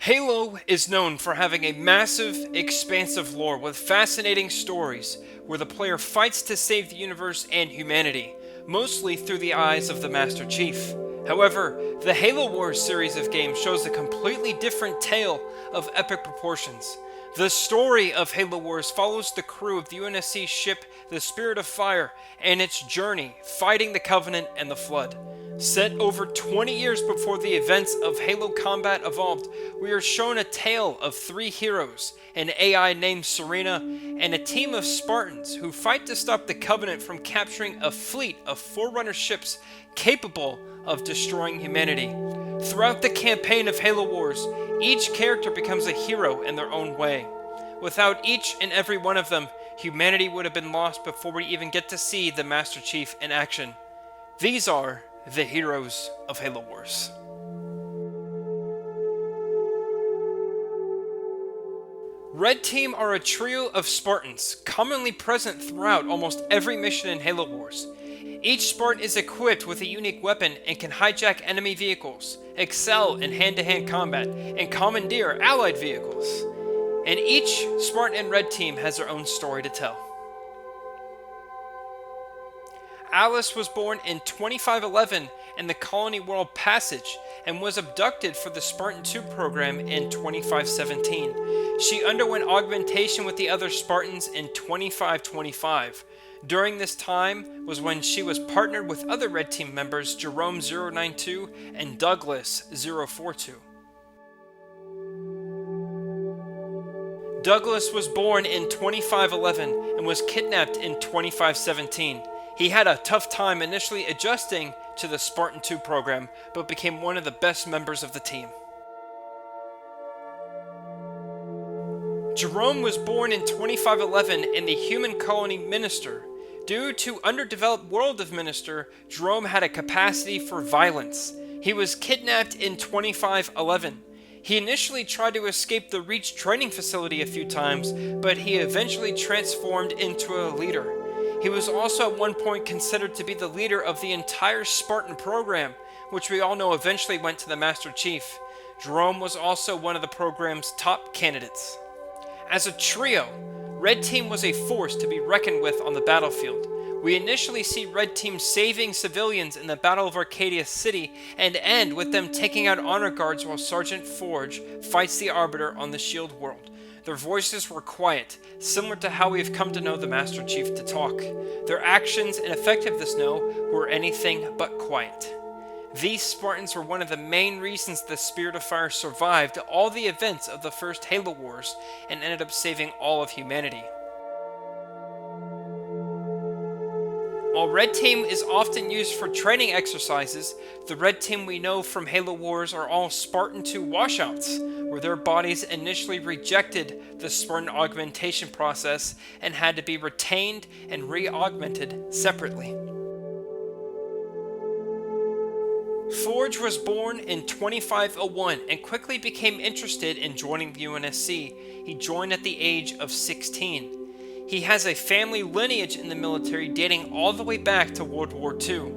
Halo is known for having a massive, expansive lore with fascinating stories where the player fights to save the universe and humanity, mostly through the eyes of the Master Chief. However, the Halo Wars series of games shows a completely different tale of epic proportions. The story of Halo Wars follows the crew of the UNSC ship the Spirit of Fire and its journey fighting the Covenant and the Flood. Set over 20 years before the events of Halo Combat evolved, we are shown a tale of three heroes, an AI named Serina, and a team of Spartans who fight to stop the Covenant from capturing a fleet of Forerunner ships capable of destroying humanity. Throughout the campaign of Halo Wars, each character becomes a hero in their own way. Without each and every one of them, humanity would have been lost before we even get to see the Master Chief in action. These are the heroes of Halo Wars. Red Team are a trio of Spartans, commonly present throughout almost every mission in Halo Wars. Each Spartan is equipped with a unique weapon and can hijack enemy vehicles, excel in hand-to-hand combat, and commandeer allied vehicles. And each Spartan and Red Team has their own story to tell. Alice was born in 2511 in the Colony World Passage and was abducted for the Spartan 2 program in 2517. She underwent augmentation with the other Spartans in 2525. During this time was when she was partnered with other Red Team members JEROME 092 and Douglas 042. Douglas was born in 2511 and was kidnapped in 2517. He had a tough time initially adjusting to the Spartan 2 program, but became one of the best members of the team. Jerome was born in 2511 in the human colony Minister. Due to underdeveloped world of Minister, Jerome had a capacity for violence. He was kidnapped in 2511. He initially tried to escape the Reach training facility a few times, but he eventually transformed into a leader. He was also at one point considered to be the leader of the entire Spartan program, which we all know eventually went to the Master Chief. Jerome was also one of the program's top candidates. As a trio, Red Team was a force to be reckoned with on the battlefield. We initially see Red Team saving civilians in the Battle of Arcadia City and end with them taking out honor guards while Sergeant Forge fights the Arbiter on the Shield world. Their voices were quiet, similar to how we have come to know the Master Chief to talk. Their actions and effectiveness, were anything but quiet. These Spartans were one of the main reasons the Spirit of Fire survived all the events of the first Halo Wars and ended up saving all of humanity. While Red Team is often used for training exercises, the Red Team we know from Halo Wars are all Spartan 2 washouts, where their bodies initially rejected the Spartan augmentation process and had to be retained and re-augmented separately. Forge was born in 2501 and quickly became interested in joining the UNSC. He joined at the age of 16. He has a family lineage in the military dating all the way back to World War II.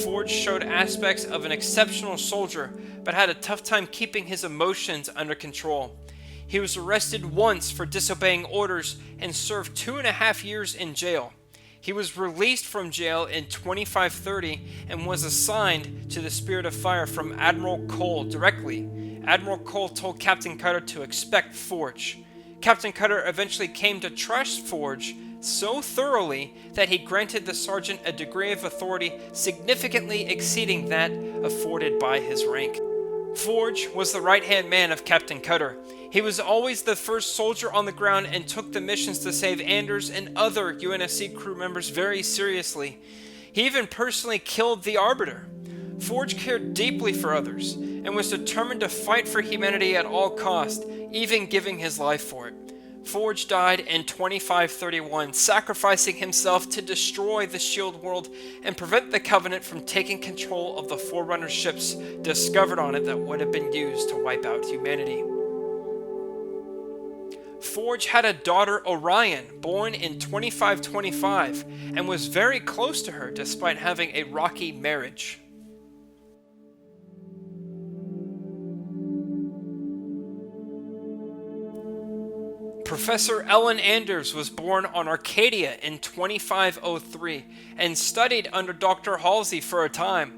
Forge showed aspects of an exceptional soldier, but had a tough time keeping his emotions under control. He was arrested once for disobeying orders and served 2.5 years in jail. He was released from jail in 2530 and was assigned to the Spirit of Fire from Admiral Cole directly. Admiral Cole told Captain Cutter to expect Forge. Captain Cutter eventually came to trust Forge so thoroughly that he granted the sergeant a degree of authority significantly exceeding that afforded by his rank. Forge was the right-hand man of Captain Cutter. He was always the first soldier on the ground and took the missions to save Anders and other UNSC crew members very seriously. He even personally killed the Arbiter. Forge cared deeply for others and was determined to fight for humanity at all costs, even giving his life for it. Forge died in 2531, sacrificing himself to destroy the Shield world and prevent the Covenant from taking control of the Forerunner ships discovered on it that would have been used to wipe out humanity. Forge had a daughter, Orion, born in 2525, and was very close to her despite having a rocky marriage. Professor Ellen Anders was born on Arcadia in 2503 and studied under Dr. Halsey for a time.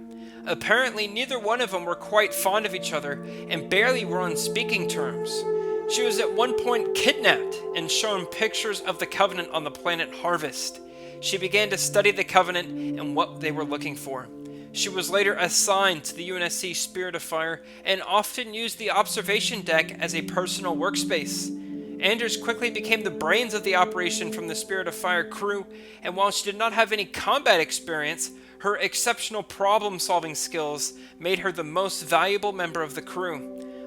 Apparently, neither one of them were quite fond of each other and barely were on speaking terms. She was at one point kidnapped and shown pictures of the Covenant on the planet Harvest. She began to study the Covenant and what they were looking for. She was later assigned to the UNSC Spirit of Fire and often used the observation deck as a personal workspace. Anders quickly became the brains of the operation from the Spirit of Fire crew, and while she did not have any combat experience, her exceptional problem-solving skills made her the most valuable member of the crew.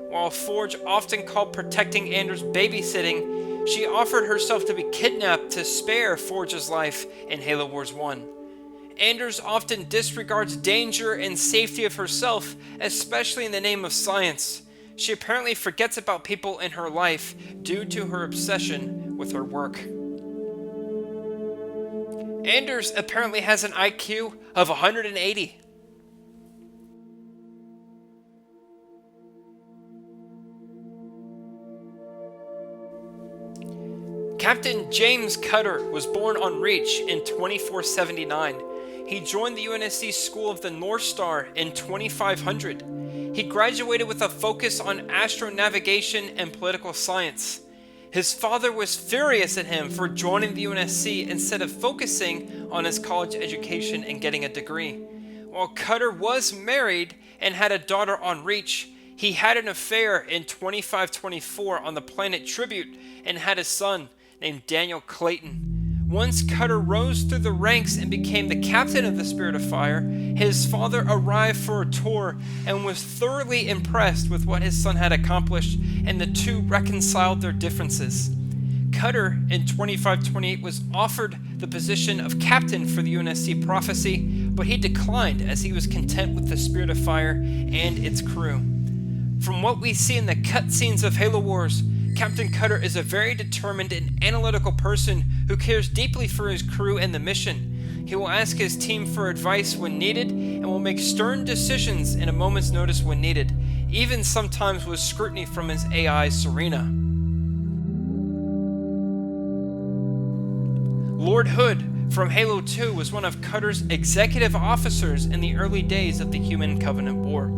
While Forge often called protecting Anders babysitting, she offered herself to be kidnapped to spare Forge's life in Halo Wars 1. Anders often disregards danger and safety of herself, especially in the name of science. She apparently forgets about people in her life due to her obsession with her work. Anders apparently has an IQ of 180. Captain James Cutter was born on Reach in 2479. He joined the UNSC School of the North Star in 2500. He graduated with a focus on astronavigation and political science. His father was furious at him for joining the UNSC instead of focusing on his college education and getting a degree. While Cutter was married and had a daughter on Reach, he had an affair in 2524 on the planet Tribute and had a son named Daniel Clayton. Once Cutter rose through the ranks and became the captain of the Spirit of Fire, his father arrived for a tour and was thoroughly impressed with what his son had accomplished, and the two reconciled their differences. Cutter, in 2528, was offered the position of captain for the UNSC Prophecy, but he declined as he was content with the Spirit of Fire and its crew. From what we see in the cutscenes of Halo Wars, Captain Cutter is a very determined and analytical person who cares deeply for his crew and the mission. He will ask his team for advice when needed and will make stern decisions in a moment's notice when needed, even sometimes with scrutiny from his AI Serina. Lord Hood from Halo 2 was one of Cutter's executive officers in the early days of the Human Covenant War.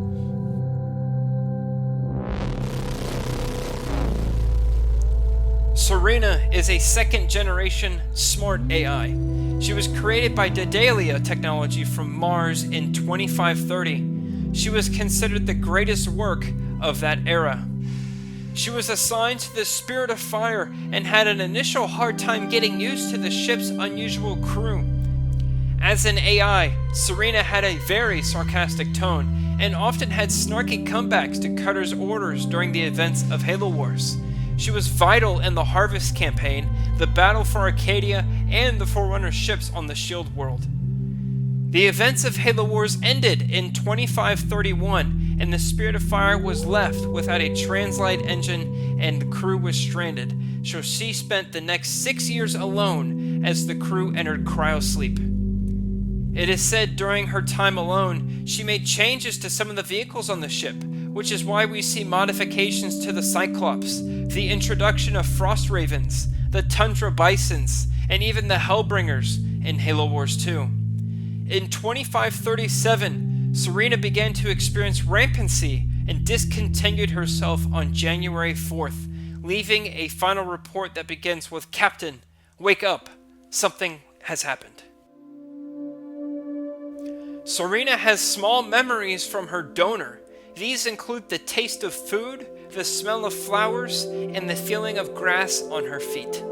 Serina is a second-generation smart AI. She was created by Daedalus technology from Mars in 2530. She was considered the greatest work of that era. She was assigned to the Spirit of Fire and had an initial hard time getting used to the ship's unusual crew. As an AI, Serina had a very sarcastic tone and often had snarky comebacks to Cutter's orders during the events of Halo Wars. She was vital in the Harvest campaign, the battle for Arcadia, and the Forerunner ships on the Shield world. The events of Halo Wars ended in 2531, and the Spirit of Fire was left without a translite engine and the crew was stranded, so she spent the next 6 years alone as the crew entered cryosleep. It is said during her time alone, she made changes to some of the vehicles on the ship, which is why we see modifications to the Cyclops, the introduction of Frost Ravens, the Tundra Bisons, and even the Hellbringers in Halo Wars 2. In 2537, Serina began to experience rampancy and discontinued herself on January 4th, leaving a final report that begins with, "Captain, wake up. Something has happened." Serina has small memories from her donor. These include the taste of food, the smell of flowers, and the feeling of grass on her feet.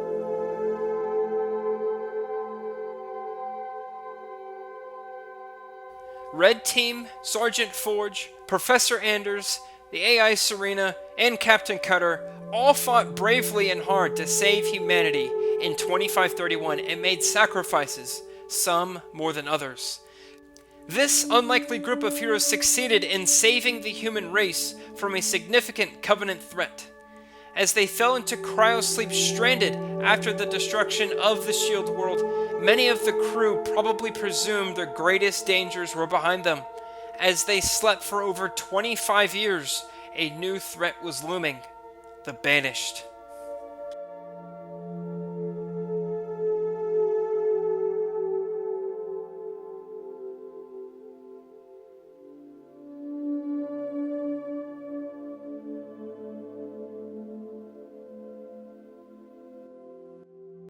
Red Team, Sergeant Forge, Professor Anders, the AI Serina, and Captain Cutter all fought bravely and hard to save humanity in 2531 and made sacrifices, some more than others. This unlikely group of heroes succeeded in saving the human race from a significant Covenant threat. As they fell into cryosleep stranded after the destruction of the Shield world, many of the crew probably presumed their greatest dangers were behind them. As they slept for over 25 years, a new threat was looming: the Banished.